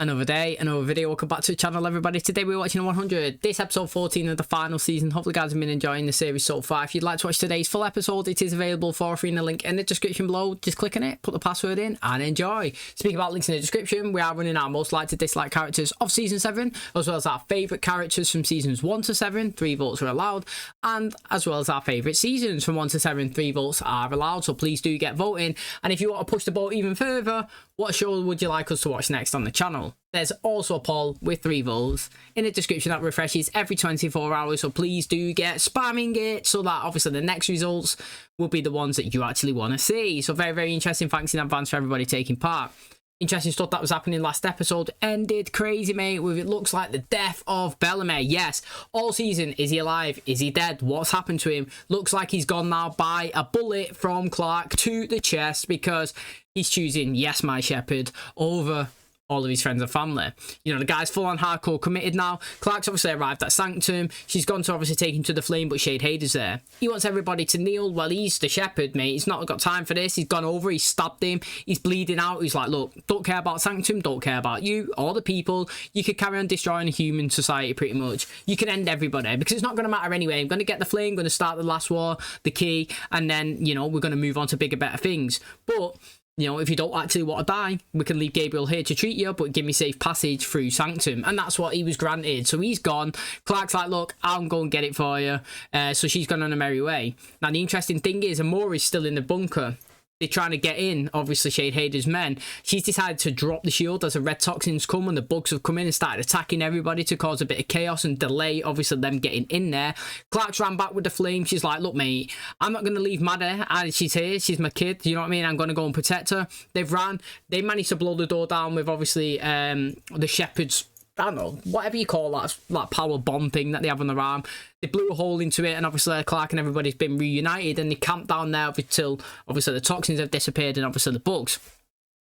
Another day, another video. Welcome back to the channel, everybody. Today we're watching 100. This episode 14 of the final season. Hopefully you guys have been enjoying the series so far. If you'd like to watch today's full episode, it is available for free in the link in the description below. Just click on it, put the password in and enjoy. Speaking about links in the description, we are running our most liked to dislike characters of season 7, as well as our favourite characters from seasons 1 to 7. 3 votes are allowed, and as well as our favourite seasons from 1 to 7. 3 votes are allowed, so please do get voting. And if you want to push the vote even further, what show would you like us to watch next on the channel? There's also a poll with 3 votes in the description that refreshes every 24 hours, so please do get spamming it so that obviously the next results will be the ones that you actually want to see. So very interesting. Thanks in advance for everybody taking part. Interesting stuff that was happening last episode ended crazy, mate, with it looks like the death of Bellamy. Yes, all season, is he alive? Is he dead? What's happened to him? Looks like he's gone now by a bullet from Clarke to the chest because he's choosing yes, my shepherd over all of his friends and family. You know, the guy's full on hardcore committed now. Clarke's obviously arrived at Sanctum. She's gone to obviously take him to the flame, but Shade Hader's there. He wants everybody to kneel. Well, he's the shepherd, mate. He's not got time for this. He's gone over, he's stabbed him, he's bleeding out. He's like, look, don't care about Sanctum, don't care about you or the people. You could carry on destroying a human society pretty much. You can end everybody because it's not going to matter anyway. I'm going to get the flame, going to start the last war, the key, and then, you know, we're going to move on to bigger, better things. But you know, if you don't actually want to die, we can leave Gabriel here to treat you, but give me safe passage through Sanctum. And that's what he was granted. So he's gone. Clarke's like, look, I'll go and get it for you. So she's gone on a merry way. Now, the interesting thing is, Amori's still in the bunker. They're trying to get in, obviously, Shade Hader's men. She's decided to drop the shield as the red toxins come and the bugs have come in and started attacking everybody to cause a bit of chaos and delay, obviously, them getting in there. Clarke's ran back with the flame. She's like, look, mate, I'm not going to leave Maddie. And she's here. She's my kid. You know what I mean? I'm going to go and protect her. They've ran. They managed to blow the door down with, obviously, the shepherd's, I don't know, whatever you call that power bomb thing that they have on their arm. They blew a hole into it, and obviously Clarke and everybody's been reunited, and they camped down there until obviously the toxins have disappeared and obviously the bugs.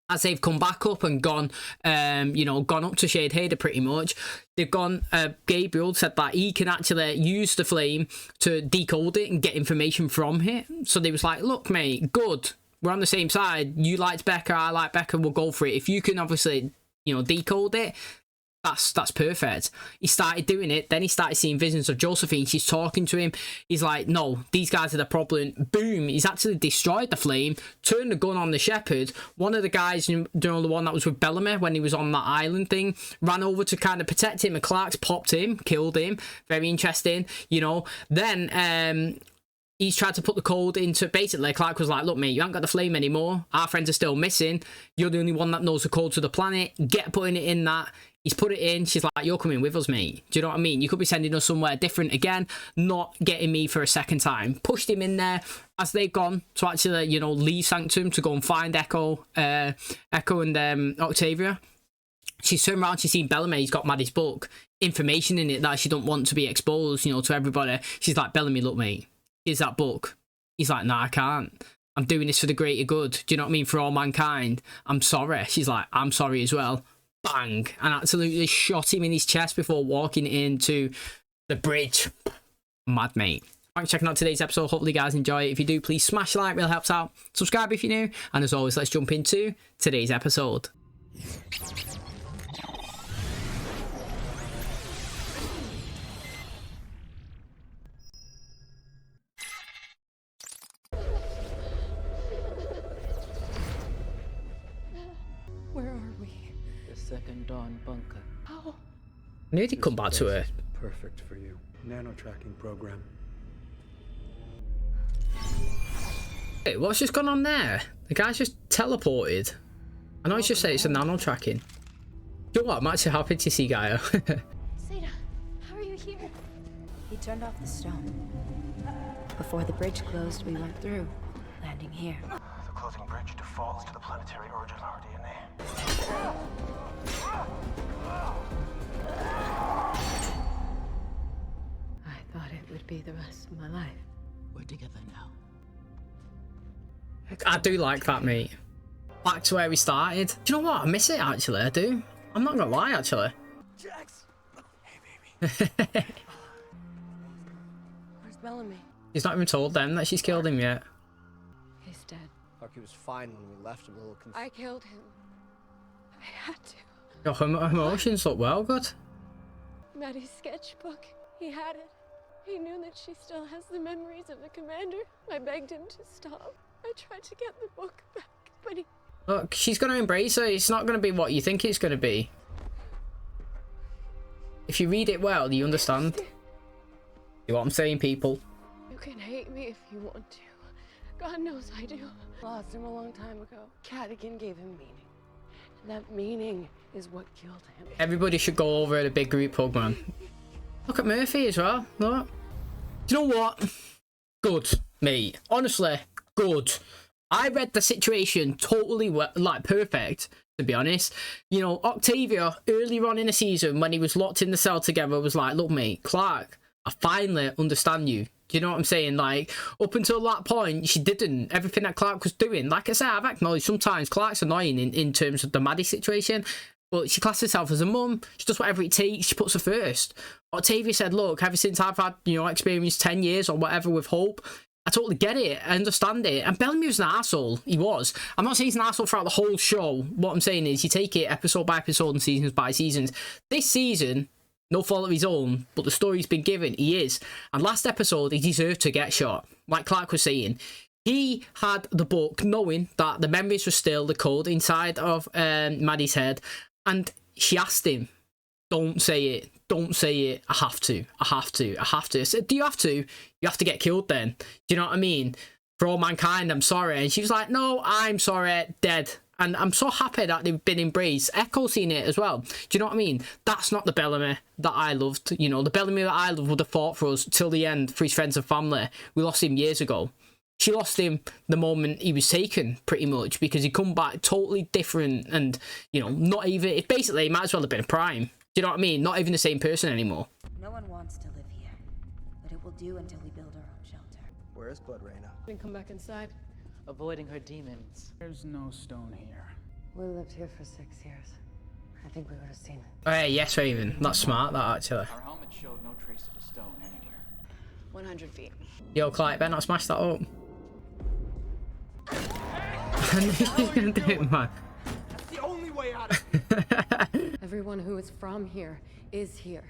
As they've come back up and gone, you know, gone up to Shade Hader pretty much, they've gone, Gabriel said that he can actually use the flame to decode it and get information from it. So they was like, look, mate, good. We're on the same side. You liked Becca, I like Becca, we'll go for it. If you can obviously, you know, decode it, that's perfect. He started doing it, then he started seeing visions of Josephine. She's talking to him. He's like, no, these guys are the problem. Boom, he's actually destroyed the flame, turned the gun on the shepherd. One of the guys, you know, the one that was with Bellamy when he was on that island thing, ran over to kind of protect him, and Clarke's popped him, killed him. Very interesting, you know. Then he's tried to put the code into, basically Clarke was like, look, mate, you haven't got the flame anymore, our friends are still missing, you're the only one that knows the code to the planet, get putting it in that. He's put it in. She's like, you're coming with us, mate. Do you know what I mean? You could be sending us somewhere different again, not getting me for a second time. Pushed him in there as they've gone to actually, you know, leave Sanctum to go and find Echo and Octavia. She's turned around, she's seen Bellamy, he's got Maddie's book, information in it that she don't want to be exposed, you know, to everybody. She's like, Bellamy, look, mate, here's that book. He's like, nah, I can't. I'm doing this for the greater good. Do you know what I mean? For all mankind. I'm sorry. She's like, I'm sorry as well. Bang, and absolutely shot him in his chest before walking into the bridge. Mad, mate. Thanks for checking out today's episode. Hopefully you guys enjoy it. If you do, please smash the like, really helps out. Subscribe if you're new, and as always, let's jump into today's episode. Where are we? Second Dawn bunker. How? I knew he'd come back to her. Perfect for you. Nano tracking program. Hey, what's just gone on there? The guy's just teleported. I know he's just said it's a nano tracking. You know what? I'm actually happy to see Gaia. Seda, how are you here? He turned off the stone. Before the bridge closed, we went through, landing here. The closing bridge defaults to the planetary origin of our DNA. I thought it would be the rest of my life. We're together now. I do like that, mate. Back to where we started. Do you know what? I miss it, actually. I do. I'm not gonna lie, actually. Jax! Hey, baby. Where's Bellamy? He's not even told them that she's killed him yet. He's dead. Clarke was fine when we left him, a little confused. I killed him. I had to. Your emotions look well good. Maddie's sketchbook. He had it. He knew that she still has the memories of the commander. I begged him to stop. I tried to get the book back, but he... Look, she's going to embrace it. It's not going to be what you think it's going to be. If you read it well, you understand. You know what I'm saying, people? You can hate me if you want to. God knows I do. Lost him a long time ago. Cadigan gave him meaning. And that meaning is what killed him. Everybody should go over at a big group hug, man. Look at Murphy as well. Look. Do you know what? Good, mate. Honestly, good. I read the situation totally like perfect, to be honest. You know, Octavia earlier on in the season when he was locked in the cell together was like, look mate, Clark, I finally understand you. Do you know what I'm saying? Like, up until that point, she didn't. Everything that Clark was doing. Like I said, I've acknowledged sometimes Clark's annoying in terms of the Maddie situation. But she classes herself as a mum. She does whatever it takes. She puts her first. Octavia said, look, ever since I've had, you know, experienced 10 years or whatever with Hope, I totally get it. I understand it. And Bellamy was an arsehole. He was. I'm not saying he's an arsehole throughout the whole show. What I'm saying is you take it episode by episode and seasons by seasons. This season, no fault of his own, but the story's been given. He is. And last episode, he deserved to get shot. Like Clark was saying. He had the book knowing that the memories were still the code inside of Maddie's head. And she asked him, don't say it. Don't say it. I have to. I have to. I have to. I said, do you have to? You have to get killed then. Do you know what I mean? For all mankind, I'm sorry. And she was like, no, I'm sorry. Dead. And I'm so happy that they've been embraced. Echo's seen it as well. Do you know what I mean? That's not the Bellamy that I loved. You know, the Bellamy that I loved would have fought for us till the end for his friends and family. We lost him years ago. She lost him the moment he was taken, pretty much, because he come back totally different and, you know, not even... It basically might as well have been a prime. Do you know what I mean? Not even the same person anymore. No one wants to live here, but it will do until we build our own shelter. Where is Blood Raina? Then come back inside. Avoiding her demons. There's no stone here. We lived here for 6 years. I think we would have seen it. Hey, yes, Raven. That's smart, that, actually. Our helmet showed no trace of a stone anywhere. 100 feet. Yo, Clark, better not smash that up. I knew he was going to do it, man. That's the only way out of it. Everyone who is from here is here.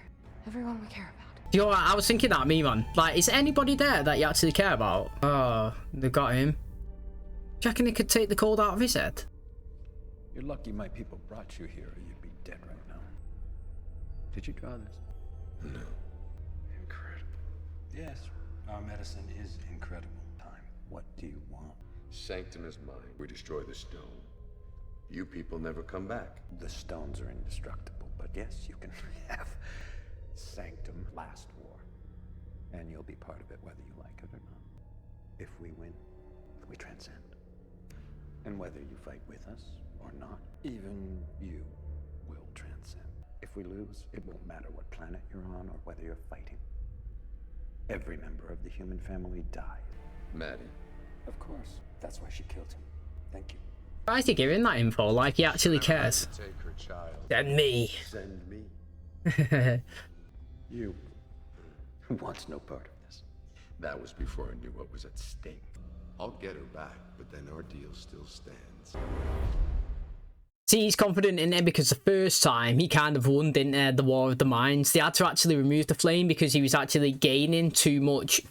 Everyone we care about. Yo, I was thinking that, me, man. Like, is there anybody there that you actually care about? Oh, they got him. Do you reckon he could take the cold out of his head? You're lucky my people brought you here, or you'd be dead right now. Did you draw this? No. Incredible. Yes, our medicine is incredible. Time. What do you want? Sanctum is mine. We destroy the stone. You people never come back. The stones are indestructible, but yes, you can have Sanctum last war. And you'll be part of it whether you like it or not. If we win, we transcend. And whether you fight with us or not, even you will transcend. If we lose, it won't matter what planet you're on or whether you're fighting. Every member of the human family dies. Maddie. Of course. That's why she killed him. Thank you. Why is he giving that info? Like he actually cares. Take her child. And me. Send me. You. Who wants no part of this? That was before I knew what was at stake. I'll get her back, but then our deal still stands. See, he's confident in it because the first time he kind of won, didn't he, the War of the Minds. They had to actually remove the flame because he was actually gaining too much,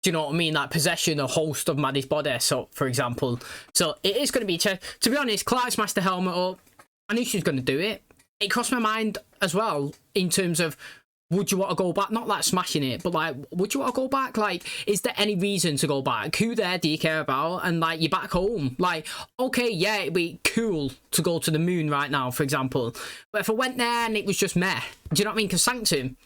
do you know what I mean, like possession or host of Maddie's body, so, for example. So it is going to be, to be honest, Clark smashed the helmet up. I knew she was going to do it. It crossed my mind as well in terms of, would you want to go back? Not like smashing it, but like, would you want to go back? Like, is there any reason to go back? Who there do you care about? And like, you're back home. Like, okay, yeah, it'd be cool to go to the moon right now, for example. But if I went there and it was just meh, do you know what I mean? Because Sanctum,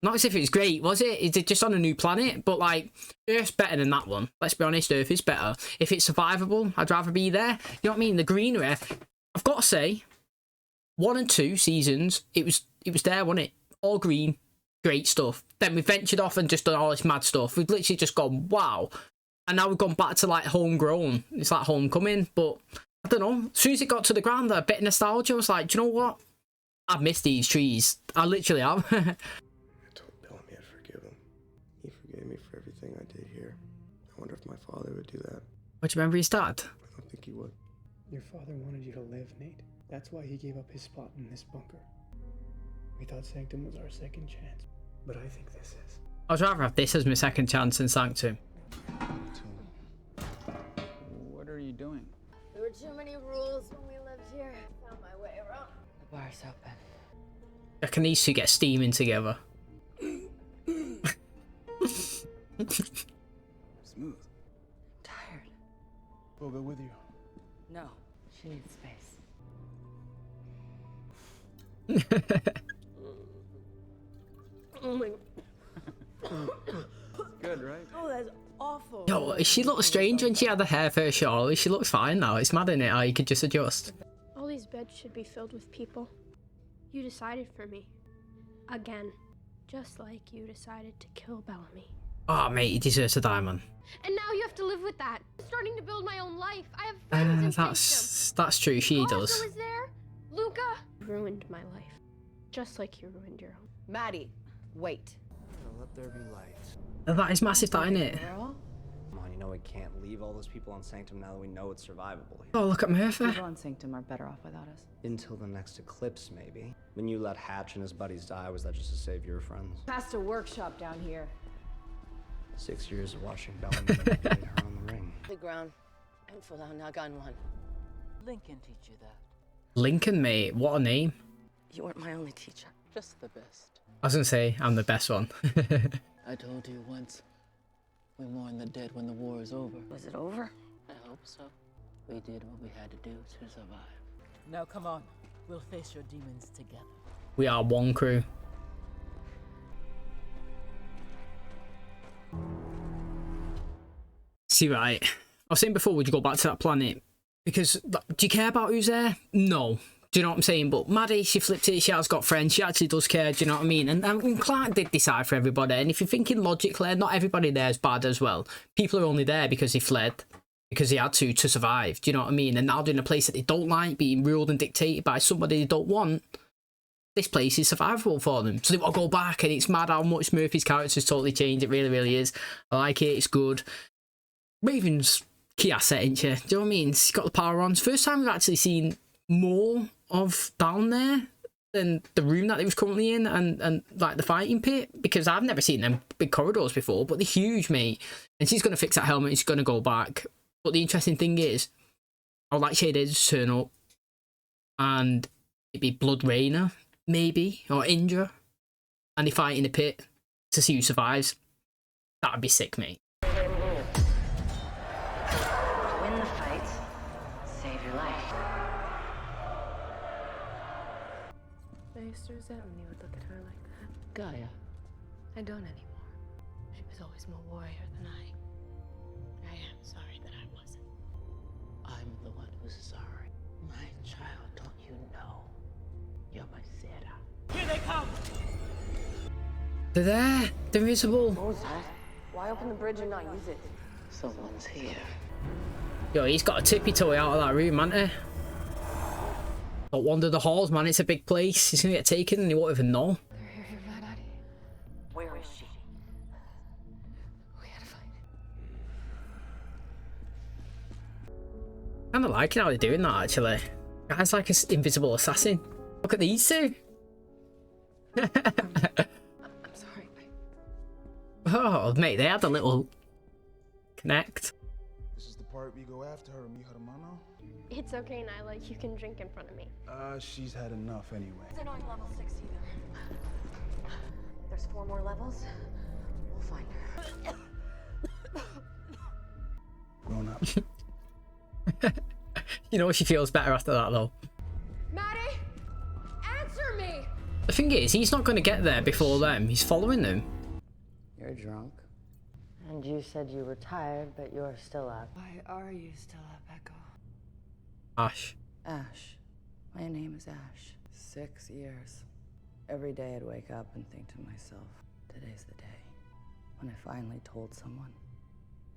not as if it was great, was it? Is it just on a new planet? But like, Earth's better than that one. Let's be honest, Earth is better. If it's survivable, I'd rather be there. You know what I mean? The greenery, I've got to say, 1 and 2 seasons, it was there, wasn't it? All green, great stuff. Then we ventured off and just done all this mad stuff. We've literally just gone, wow. And now we've gone back to like homegrown. It's like homecoming, but I don't know. As soon as it got to the ground, a bit of nostalgia. I was like, do you know what? I've missed these trees. I literally have. I told Bellamy I'd forgive him. He forgave me for everything I did here. I wonder if my father would do that. What, do you remember his dad? I don't think he would. Your father wanted you to live, Nate. That's why he gave up his spot in this bunker. We thought Sanctum was our second chance, but I think this is. I'd rather have this as my second chance than Sanctum. What are you doing? There were too many rules when we lived here. I found my way around. The bar's open. I reckon these two get steaming together. Smooth. Tired. We'll go with you. No, she needs space. Oh my. Good, right? Oh, that's awful. Yo, she looked strange when she had the hair first, surely. She looks fine now. It's mad, innit? How you could just adjust. All these beds should be filled with people. You decided for me. Again. Just like you decided to kill Bellamy. Oh, mate, he deserves to die, man. And now you have to live with that. I'm starting to build my own life. I have friends in Sanctum. That's true, she Who does. also was there? Luca ruined my life. Just like you ruined your own. Maddie, wait. Let there be light. That is massive, that, innit? Girl? Come on, you know we can't leave all those people on Sanctum now that we know it's survivable. Oh, look at Murphy. People on Sanctum are better off without us. Until the next eclipse, maybe. When you let Hatch and his buddies die, was that just to save your friends? Past a workshop down here. 6 years of watching Bellamy manipulate her on the ring. The ground and full down Nagan one. Lincoln teach you that. Lincoln, mate. What a name. You weren't my only teacher. Just the best. I was gonna say, I'm the best one. I told you once, we mourn the dead when the war is over. Was it over? I hope so. We did what we had to do to survive. Now come on, we'll face your demons together. We are one crew. See, right, I was saying before, would you go back to that planet? Because, do you care about who's there? No. Do you know what I'm saying? But Maddie, she flipped it, she has got friends, she actually does care, do you know what I mean? And Clarke did decide for everybody, and if you're thinking logically, not everybody there is bad as well. People are only there because they fled, because they had to survive, do you know what I mean? And now they're in a place that they don't like, being ruled and dictated by somebody they don't want. This place is survivable for them. So they want to go back, and it's mad how much Murphy's character's totally changed. It really, really is. I like it, it's good. Raven's key asset, ain't she? Do you know what I mean? She's got the power on. First time we've actually seen more of down there than the room that it was currently in, and like the fighting pit, because I've never seen them big corridors before, but they're huge, mate. And she's going to fix that helmet and she's going to go back. But the interesting thing is, I would like Shaded to turn up and it'd be Blood Rainer, maybe, or Indra, and they fight in the pit to see who survives. That'd be sick, mate. Win the fight, save your life. I used to resent when you would look at her like that. Gaia. I don't anymore. She was always more warrior than I. I am sorry that I wasn't. I'm the one who's sorry. My child, don't you know? You're my Sarah. Here they come! They're there. They're visible. What was that? Why open the bridge and not use it? Someone's here. Yo, he's got a tippy toe out of that room, hasn't he? Don't wander the halls, man. It's a big place. He's gonna get taken and he won't even know. They're here for Maddie. Where is she? We had to find Kinda liking how they're doing that, actually. Guy's like an invisible assassin. Look at these two. I'm sorry. Oh, mate, they had a little connect. This is the part we go after her, mi hermano. It's okay, Nyla. You can drink in front of me. She's had enough anyway. They're not level 6 either. There's 4 more levels. We'll find her. Grown up. You know, she feels better after that, though. Maddie! Answer me! The thing is, he's not going to get there before them. He's following them. You're drunk. And you said you were tired, but you're still up. Why are you still up, Echo? Ash. Ash. My name is Ash. 6 years. Every day I'd wake up and think to myself, today's the day. When I finally told someone,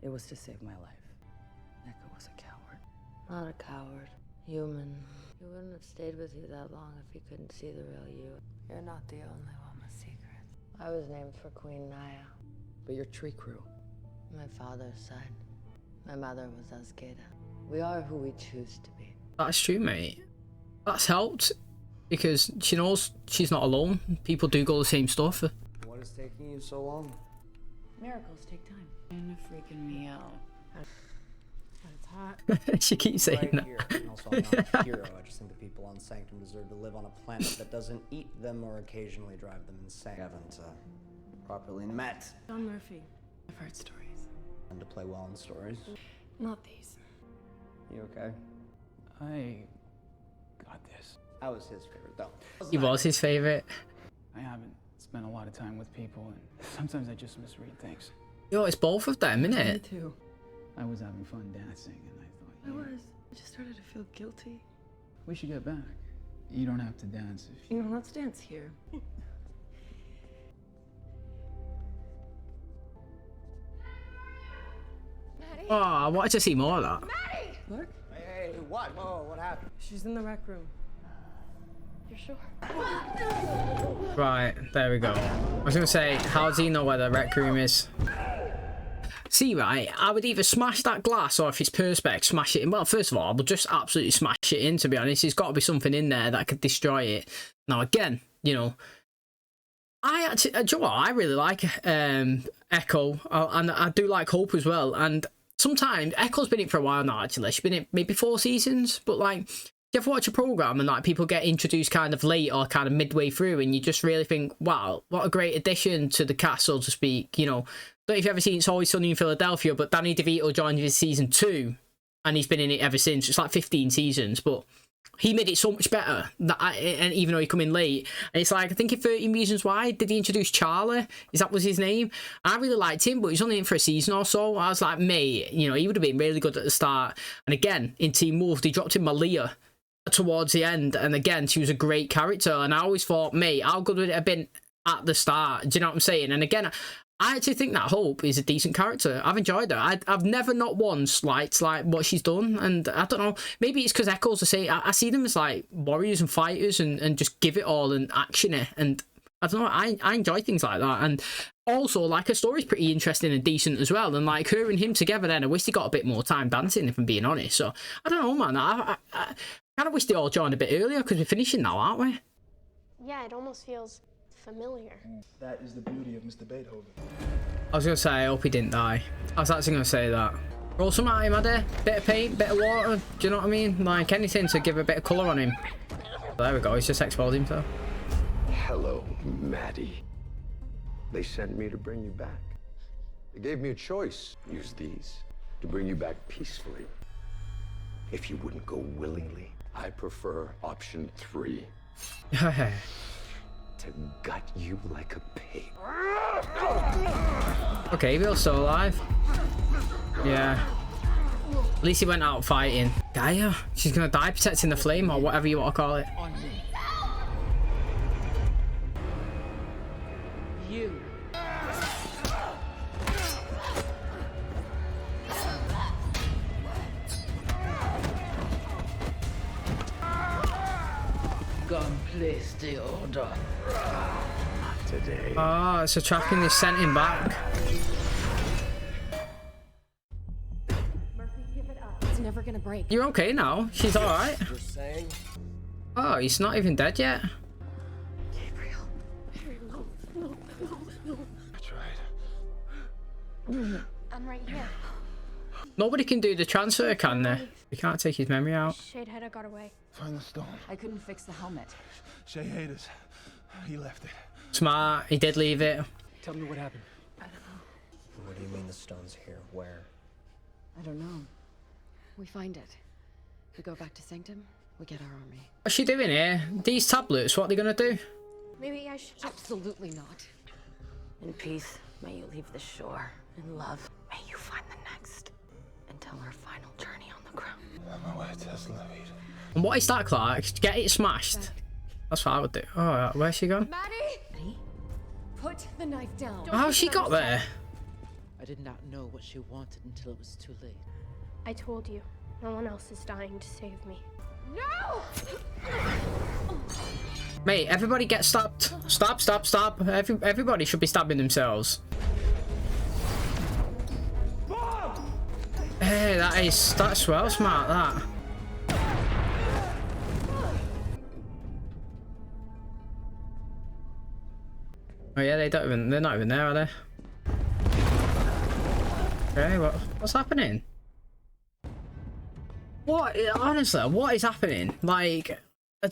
it was to save my life. Echo was a coward. Not a coward. Human. He wouldn't have stayed with you that long if he couldn't see the real you. You're not the only one with secrets. I was named for Queen Naya. But you're tree crew. My father's side. My mother was Azkeda. We are who we choose to be. That's true, mate. That's helped because she knows she's not alone. People do go the same stuff. What is taking you so long? Miracles take time. And freaking me out. But it's hot. She keeps saying that. Here. And also, I'm not a hero. I just think the people on Sanctum deserve to live on a planet that doesn't eat them or occasionally drive them insane. I haven't properly met. John Murphy. I've heard stories. And to play well in stories. Not these. You okay? I got this. That was his favorite, though. He was his favorite. I haven't spent a lot of time with people, and sometimes I just misread things. Yo, it's both of them, isn't Me it? too. I was having fun dancing, and I thought, I was. I just started to feel guilty. we should get back. You don't have to dance if you... You know, let's dance here. Maddie? Oh, I wanted to see more of that. Maddie! Clark? Hey, what? Whoa, what happened? She's in the rec room. You're sure? Right, there we go. I was gonna say, how does he know where the rec room is? See, right, I would either smash that glass or if it's perspex, smash it in. Well, first of all, I would just absolutely smash it in, to be honest. There's got to be something in there that could destroy it. Now, again, you know, I actually, do you know what? I really like Echo, and I do like Hope as well. And sometimes, Echo's been in for a while now, actually. She's been in maybe 4 seasons, but like, you ever watch a program and like people get introduced kind of late or kind of midway through and you just really think, wow, what a great addition to the cast, so to speak, you know. I don't know if you've ever seen It's Always Sunny in Philadelphia, but Danny DeVito joined in season 2 and he's been in it ever since. It's like 15 seasons, but he made it so much better, and even though he come in late. And it's like, I think in 13 Reasons Why, did he introduce Charlie? That was his name? I really liked him, but he's only in for a season or so. I was like, mate, you know, he would have been really good at the start. And again, in Teen Wolf, they dropped in Malia towards the end, and again, she was a great character. And I always thought, mate, how good would it have been at the start? Do you know what I'm saying? And again, I actually think that Hope is a decent character. I've enjoyed her. I've never not once liked like what she's done, and I don't know, maybe it's because Echoes are saying I see them as like warriors and fighters and just give it all and action it, and I don't know, I enjoy things like that. And also, like, her story's pretty interesting and decent as well, and like her and him together then, I wish they got a bit more time dancing, if I'm being honest. So I don't know, man, I kind of wish they all joined a bit earlier, because we're finishing now, aren't we? Yeah, it almost feels familiar. That is the beauty of Mr. Beethoven. I was going to say, I hope he didn't die. I was actually going to say that. Roll some at him, Maddie. Bit of paint, bit of water. Do you know what I mean? Like anything to give a bit of colour on him. There we go, he's just exposed himself. Hello, Maddie. They sent me to bring you back. They gave me a choice. Use these to bring you back peacefully. If you wouldn't go willingly, I prefer option 3. To gut you like a pig. Okay, Bill's still alive. Yeah. At least he went out fighting. Gaia, she's gonna die protecting the flame, or whatever you want to call it. You. Gone place the order. Today. Ah, it's a tracking, they sent him back. Murphy, give it up. It's never gonna break. You're okay now? She's alright? You're saying? Oh, he's not even dead yet. Gabriel. No. I tried. I'm right here. Nobody can do the transfer, can they? We can't take his memory out. Shadeheader got away. Find the stone. I couldn't fix the helmet. Shay Haters. He left it. Smart, he did leave it. Tell me what happened. I don't know. What do you mean the stone's here? Where? I don't know. We find it. We go back to Sanctum, we get our army. What's she doing here? These tablets, what are they gonna do? Maybe I should just... Absolutely not. In peace, may you leave the shore. In love, may you find the next. Until our final journey on the ground. And what is that, Clark? Get it smashed. That's what I would do. Oh, where's she gone? Maddie! Put the knife down. How's she got there? I did not know what she wanted until it was too late. I told you, no one else is dying to save me. No! Mate, everybody get stabbed. Stab. Everybody should be stabbing themselves. Hey, that's well smart, that. Oh yeah, they're not even there, are they? Okay, what's happening? What, honestly, what is happening? Like, I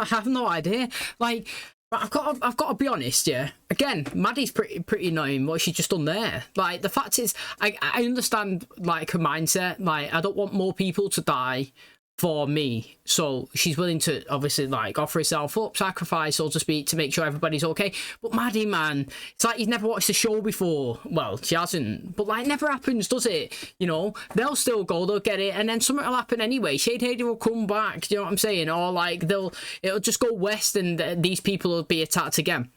have no idea. Like, I've got to be honest, yeah. Again, Maddie's pretty annoying what she's just done there. Like, the fact is, I understand, like, her mindset. Like, I don't want more people to die for me, so she's willing to obviously like offer herself up, sacrifice, so to speak, to make sure everybody's okay. But Maddie, man, it's like you've never watched the show before. Well, she hasn't, but like, never happens, does it? You know, they'll still go, they'll get it, and then something will happen anyway. Shade Hader will come back, you know what I'm saying? Or like it'll just go west, and these people will be attacked again.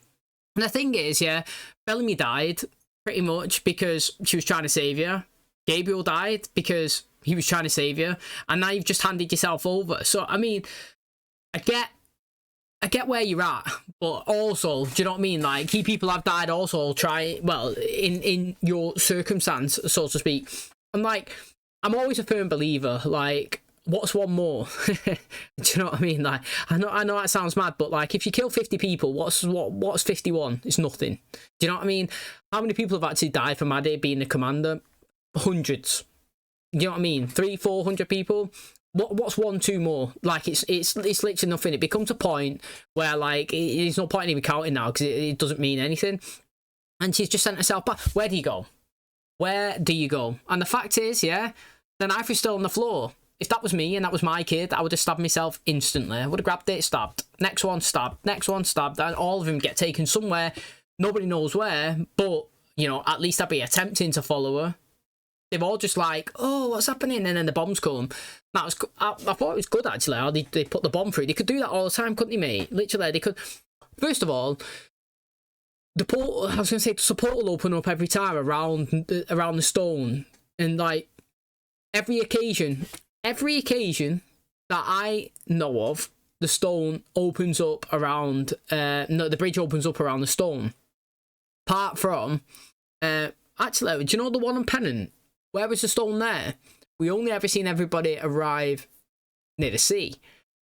And the thing is, yeah, Bellamy died pretty much because she was trying to save you. Gabriel died because he was trying to save you, and now you've just handed yourself over. So I mean, I get where you're at, but also, do you know what I mean? Like, key people have died also, in your circumstance, so to speak. And like, I'm always a firm believer, like, what's one more? Do you know what I mean? Like, I know that sounds mad, but like, if you kill 50 people, what's 51? It's nothing. Do you know what I mean? How many people have actually died for Maddie being the commander? Hundreds. You know what I mean? 300-400 people. What's 1-2 more? Like, it's literally nothing. It becomes a point where like there's no point in even counting now because it doesn't mean anything. And she's just sent herself back. Where do you go? Where do you go? And the fact is, yeah, the knife is still on the floor. If that was me and that was my kid, I would have stabbed myself instantly. I would have grabbed it, stabbed. Next one, stabbed. Next one, stabbed. And all of them get taken somewhere. Nobody knows where, but you know, at least I'd be attempting to follow her. They've all just like, oh, what's happening? And then the bombs come. I thought it was good, actually, how they put the bomb through. They could do that all the time, couldn't they, mate? Literally, they could. First of all, the portal, I was going to say, the portal will open up every time around the stone. And, like, every occasion that I know of, the stone opens up around, the bridge opens up around the stone. Apart from, actually, do you know the one on Pennant? Where was the stone there? We only ever seen everybody arrive near the sea.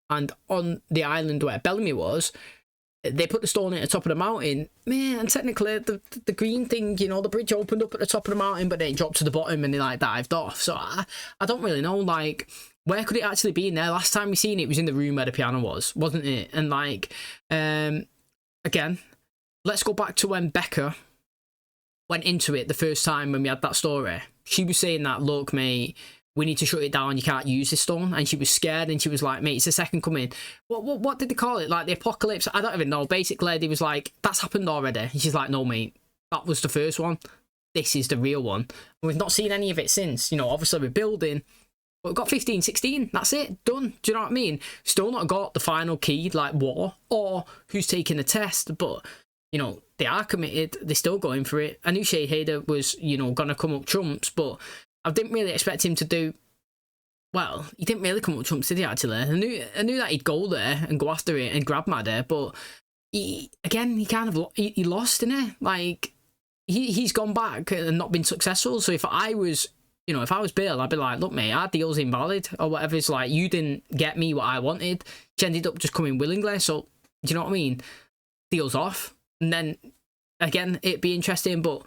And on the island where Bellamy was, they put the stone at the top of the mountain. Man, and technically, the green thing, you know, the bridge opened up at the top of the mountain, but then it dropped to the bottom and they, like, dived off. So I don't really know, like, where could it actually be in there? Last time we seen it was in the room where the piano was, wasn't it? And, like, again, let's go back to when Becca went into it the first time when we had that story. She was saying that, look, mate, we need to shut it down. You can't use this stone. And she was scared, and she was like, mate, it's the second coming. What did they call it? Like the apocalypse? I don't even know. Basically, they was like, that's happened already. And she's like, no, mate, that was the first one. This is the real one. And we've not seen any of it since. You know, obviously we're building, but we've got 15, 16. That's it. Done. Do you know what I mean? Still not got the final key, like war, or who's taking the test, but you know, they are committed. They're still going for it. I knew Shade Hader was, you know, going to come up trumps, but I didn't really expect him to do... Well, he didn't really come up trumps, did he, actually? I knew that he'd go there and go after it and grab Maddie, but he kind of... He lost, didn't he? Like, he's gone back and not been successful. So if I was... You know, if I was Bill, I'd be like, look, mate, our deal's invalid, or whatever. It's like, you didn't get me what I wanted. She ended up just coming willingly, so... Do you know what I mean? Deal's off. And then, again, it'd be interesting, but,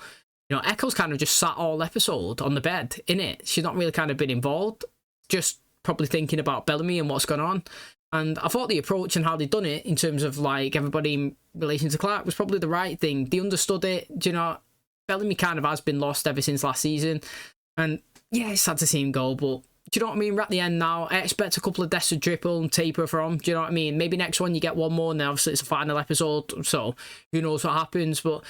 you know, Echo's kind of just sat all episode on the bed, innit? She's not really kind of been involved, just probably thinking about Bellamy and what's going on. And I thought the approach and how they'd done it in terms of, like, everybody in relation to Clarke was probably the right thing. They understood it. Do you know, Bellamy kind of has been lost ever since last season. And, yeah, it's sad to see him go, but... Do you know what I mean? We're at the end now. I expect a couple of deaths to dribble and taper from. Do you know what I mean? Maybe next one you get one more, and then obviously it's a final episode, so who knows what happens. But,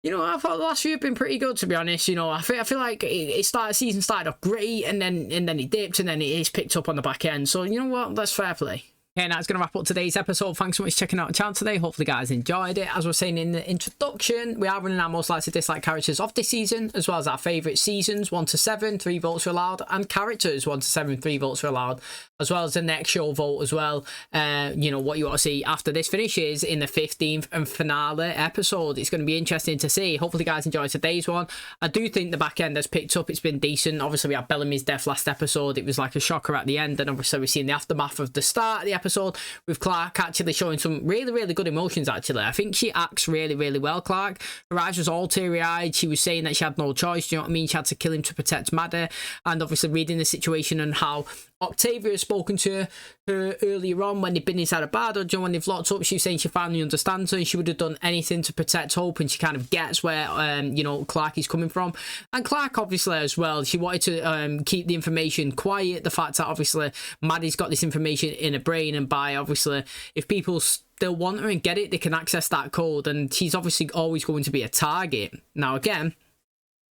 you know, I thought the last few have been pretty good, to be honest. You know, I feel like season started off great, and then it dipped, and then it's picked up on the back end. So, you know what? That's fair play. Okay, that's going to wrap up today's episode. Thanks so much for checking out the channel today. Hopefully, guys enjoyed it. As I was saying in the introduction, we are running our most likely to dislike characters of this season, as well as our favourite seasons, 1 to 7, 3 votes are allowed, and characters, 1 to 7, 3 votes are allowed, as well as the next show vote as well. You know, what you want to see after this finishes in the 15th and finale episode. It's going to be interesting to see. Hopefully, guys enjoyed today's one. I do think the back end has picked up. It's been decent. Obviously, we had Bellamy's death last episode. It was like a shocker at the end, and obviously, we've seen the aftermath of the start of the episode with Clarke actually showing some really, really good emotions, actually. I think she acts really, really well, Clarke. Her eyes was all teary-eyed. She was saying that she had no choice, do you know what I mean? She had to kill him to protect Maddie, and obviously reading the situation and how Octavia has spoken to her earlier on when they've been inside a bar or when they've locked up. She was saying she finally understands her and she would have done anything to protect Hope, and she kind of gets where you know, Clarke is coming from. And Clarke obviously as well, she wanted to keep the information quiet, the fact that obviously Maddie's got this information in her brain, and by obviously if people still want her and get it, they can access that code, and she's obviously always going to be a target. Now again,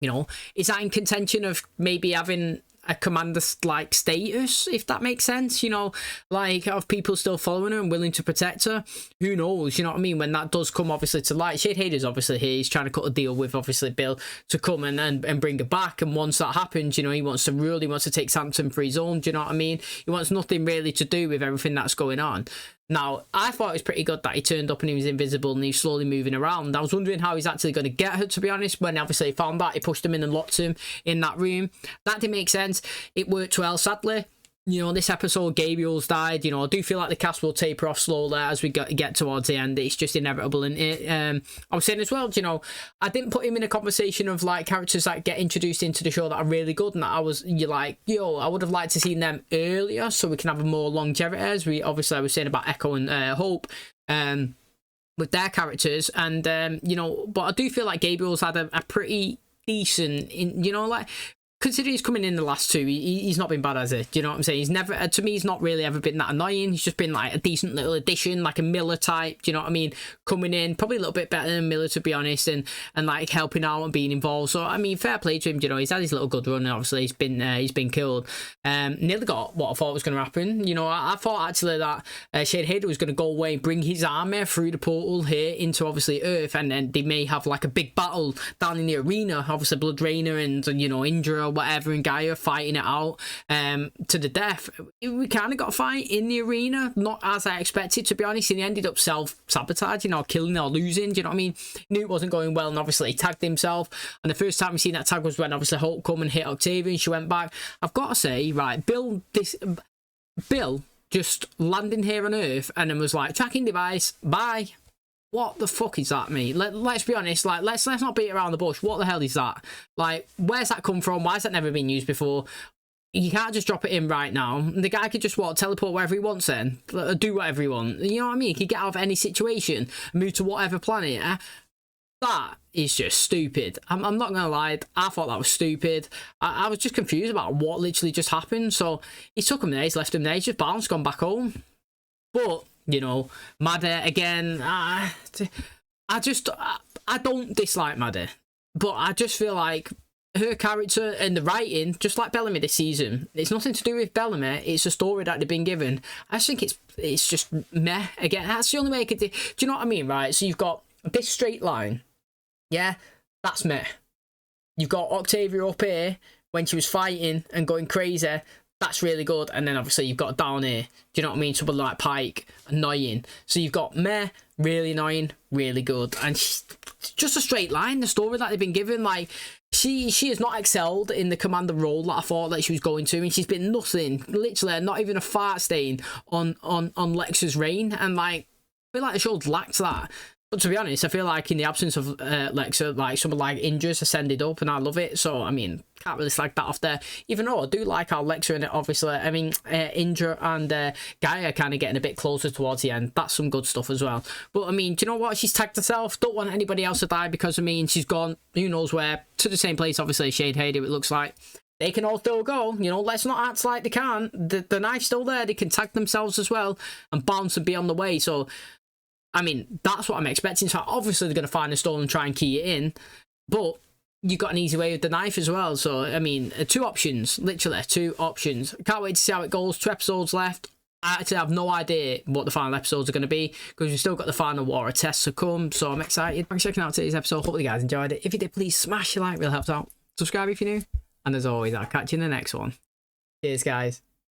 you know, is that in contention of maybe having a commander like status, if that makes sense, you know, like of people still following her and willing to protect her? Who knows, you know what I mean, when that does come obviously to light. Shade Hader's obviously here, he's trying to cut a deal with obviously Bill to come and bring her back, and once that happens, you know, he wants to rule, he wants to take Sanctum for his own, do you know what I mean? He wants nothing really to do with everything that's going on. Now, I thought it was pretty good that he turned up and he was invisible and he was slowly moving around. I was wondering how he's actually going to get her, to be honest, when obviously he found that. He pushed him in and locked him in that room. That didn't make sense. It worked well, sadly. You know, this episode, Gabriel's died. You know, I do feel like the cast will taper off slowly as we get towards the end. It's just inevitable. And I was saying as well, you know, I didn't put him in a conversation of like characters that get introduced into the show that are really good, and that I was, you're like, yo, I would have liked to see them earlier so we can have a more longevity. As we obviously, I was saying about Echo and Hope, with their characters, and you know, but I do feel like Gabriel's had a pretty decent, you know, like, considering he's coming in the last two, he's not been bad, has he? Do you know what I'm saying? He's never, to me, he's not really ever been that annoying. He's just been like a decent little addition, like a Miller type, do you know what I mean? Coming in, probably a little bit better than Miller, to be honest, and like helping out and being involved. So, I mean, fair play to him, you know, he's had his little good run, and obviously he's been killed. Nearly got what I thought was going to happen. You know, I thought actually that Shade Hader was going to go away and bring his army through the portal here into obviously Earth, and then they may have like a big battle down in the arena, obviously Blood Rainer and, you know, Indra or whatever, and Gaia fighting it out to the death. We kind of got a fight in the arena, not as I expected, to be honest, and he ended up self-sabotaging or killing or losing, do you know what I mean? Knew it wasn't going well, and obviously he tagged himself, and the first time we seen that tag was when obviously Hulk come and hit Octavia and she went back. I've got to say, right, Bill just landing here on Earth and then was like, tracking device, bye. What the fuck is that, mate? Let's be honest, like, let's not beat around the bush. What the hell is that? Like, where's that come from? Why has that never been used before? You can't just drop it in right now. The guy could just, teleport wherever he wants then. Do whatever he wants. You know what I mean? He could get out of any situation, move to whatever planet. That is just stupid. I'm not going to lie. I thought that was stupid. I was just confused about what literally just happened. So, he took him there, he's left him there, he's just bounced, gone back home. But, you know, Maddie, again, I don't dislike Maddie, but I just feel like her character and the writing, just like Bellamy this season, it's nothing to do with Bellamy, it's a story that they've been given. I just think it's just meh. Again, that's the only way I could do you know what I mean, right? So you've got this straight line, yeah, that's meh. You've got Octavia up here when she was fighting and going crazy, that's really good. And then obviously you've got down here, do you know what I mean? Someone like Pike, annoying. So you've got meh, really annoying, really good. And just a straight line, the story that they've been given, like, she has not excelled in the commander role that I thought that she was going to, and she's been nothing, literally not even a fart stain on Lexa's reign, and like, I feel like the show lacked that. But to be honest, I feel like in the absence of Lexa, like someone like Indra's ascended up, and I love it. So I mean, can't really slag that off there. Even though I do like how Lexa in it, obviously. I mean, Indra and Gaia kind of getting a bit closer towards the end. That's some good stuff as well. But I mean, do you know what? She's tagged herself. Don't want anybody else to die because of me, and she's gone. Who knows where? To the same place, obviously. Shade Hader. It looks like. They can all still go, you know, let's not act like they can't. The knife's still there, they can tag themselves as well and bounce and be on the way. So, I mean, that's what I'm expecting. So, obviously, they're going to find a stone and try and key it in. But you've got an easy way with the knife as well. So, I mean, two options, literally, two options. Can't wait to see how it goes. 2 episodes left. I actually have no idea what the final episodes are going to be because we've still got the final war of tests to come. So, I'm excited. Thanks for checking out today's episode. Hopefully, you guys enjoyed it. If you did, please smash your like. Really helps out. Subscribe if you're new. And as always, I'll catch you in the next one. Cheers, guys.